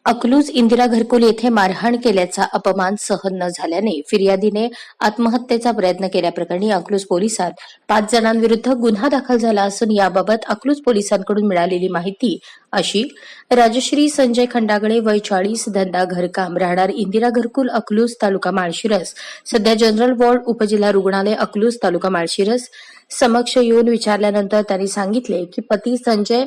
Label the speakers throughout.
Speaker 1: अकलूज इंदिरा घरकुल येथे मारहाण केल्याचा अपमान सहन न झाल्याने फिर्यादीने आत्महत्येचा प्रयत्न केल्याप्रकरणी अकलूज पोलिसात 5 जणांविरुद्ध गुन्हा दाखल झाला असून याबाबत अकलूज पोलिसांकडून मिळालेली माहिती अशी: राजश्री संजय खंडागळे, वय 40, धंदा घरकाम, राहणार इंदिरा घरकुल, अकलूज, तालुका माळशिरस. सध्या जनरल वॉर्ड, उपजिल्हा रुग्णालय अकलूज, तालुका माळशिरस. समक्ष येऊन विचारल्यानंतर त्यांनी सांगितले की पती संजय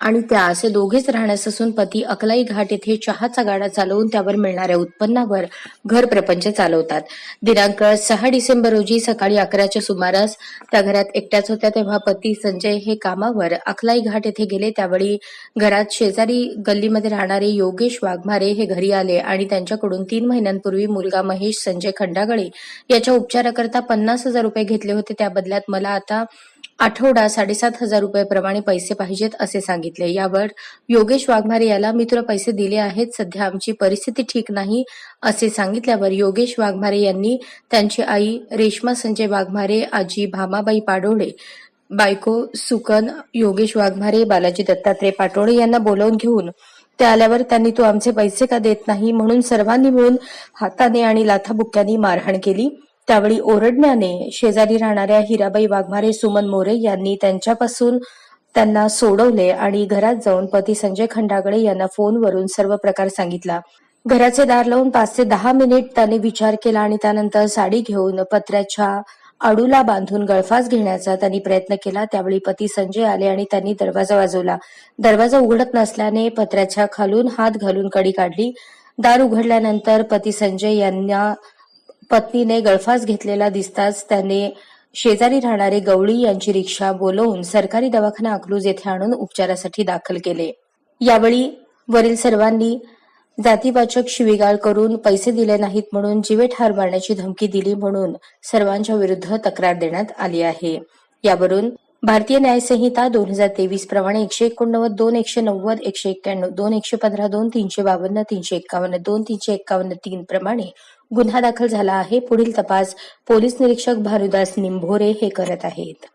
Speaker 1: आणि त्या असे दोघेच राहण्यास असून पती अकलाई घाट येथे चहाचा गाडा चालवून त्यावर मिळणाऱ्या उत्पन्नावर घर प्रपंच चालवतात. दिनांक 6 डिसेंबर रोजी सकाळी 11च्या सुमारास त्या घरात एकट्याच होत्या, तेव्हा पती संजय हे कामावर अकलाई घाट येथे गेले. त्यावेळी घरात शेजारी गल्लीमध्ये राहणारे योगेश वाघमारे हे घरी आले आणि त्यांच्याकडून 3 महिन्यांपूर्वी मुलगा महेश संजय खंडागळे याच्या उपचाराकरता 50,000 रुपये घेतले होते. त्या बदल्यात मला आता आठवडा 7,500 रुपये प्रमाणे पैसे पाहिजेत असे सांगितले. यावर योगेश वाघमारे याला मी तुला पैसे दिले आहेत, सध्या आमची परिस्थिती ठीक नाही असे सांगितल्यावर योगेश वाघमारे यांनी त्यांची आई रेश्मा संजय वाघमारे, आजी भामाबाई पाडोळे, बायको सुकन योगेश वाघमारे, बालाजी दत्तात्रय पाटोळे यांना बोलावून घेऊन ते आल्यावर त्यांनी तू आमचे पैसे का देत नाही म्हणून सर्वांनी मिळून हाताने आणि लाथाबुक्क्यांनी मारहाण केली. त्यावेळी ओरडण्याने शेजारी राहणाऱ्या हिराबाई वाघमारे, सुमन मोरे यांनी त्यांच्यापासून त्यांना सोडवले आणि घरात जाऊन पती संजय खंडागळे यांना फोनवरून सर्व प्रकार सांगितला. घराचे दार लावून 5 ते 10 मिनिट त्याने विचार केला आणि त्यानंतर साडी घेऊन पत्र्याच्या आडूला बांधून गळफास घेण्याचा त्यांनी प्रयत्न केला. त्यावेळी पती संजय आले आणि त्यांनी दरवाजा वाजवला. दरवाजा उघडत नसल्याने पत्र्याच्या खालून हात घालून कडी काढली. दार उघडल्यानंतर पती संजय यांना पत्नीने गळफास घेतलेला दिसताच त्याने शेजारी राहणारे गवळी यांची रिक्षा बोलवून सरकारी दवाखाना अकलूज येथे आणून उपचारासाठी दाखल केले. यावेळी वरील सर्वांनी जातीवाचक शिवीगाळ करून पैसे दिले नाहीत म्हणून जीवेठार मारण्याची धमकी दिली म्हणून सर्वांच्या विरुद्ध तक्रार देण्यात आली आहे. यावरून भारतीय न्याय संहिता 2023 प्रमाणे 189, 2,190, 191, 2,115, 2,352, 351, 2,351, 3 प्रमाणे गुन्हा दाखल झाला आहे. पुढील तपास पोलीस निरीक्षक भानुदास निंभोरे हे करत आहेत.